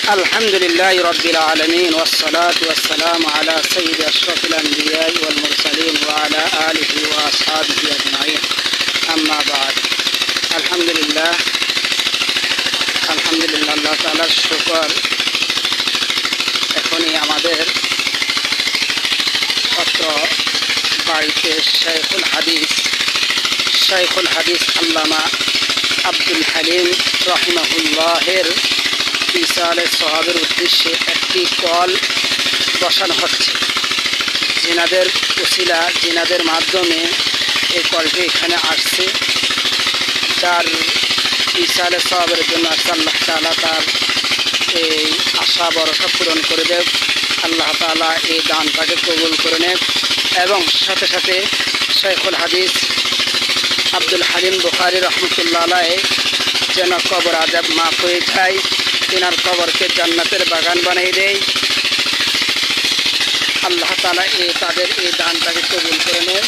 الحمد لله رب العالمين والصلاة والسلام على سيد أشرف الأنبياء والمرسلين وعلى آله وأصحابه أجمعين أما بعد الحمد لله আল্লাহ তাআলার শুকর। এখনই আমাদের অত্র বাড়িতে শাইখুল হাদিস আল্লামা আব্দুল হালিম রহিমাহুল্লাহের ইসালে সওয়াবের উদ্দেশ্যে একটি কল বসানো হচ্ছে। জিনাদের উসিলা, জিনাদের মাধ্যমে এই কলটি এখানে আসছে, যার ইসালে সওয়াবের জন্য আসছে। আল্লাহ তাআলা তার এই আশা ভরসা পূরণ করে দেব। আল্লাহ তাআলা এই দানটাকে কবুল করে নেব এবং সাথে সাথে শাইখুল হাদিস আব্দুল হালিম বুখারী রহমতুল্লাহ আলাইহি যেন কবর আযাব মাফ হয়ে যায়, তিনার কবরকে জান্নাতের বাগান বানিয়ে দেয়। আল্লাহ তাআলা তাদের এই দানটাকে কবুল করে নেন।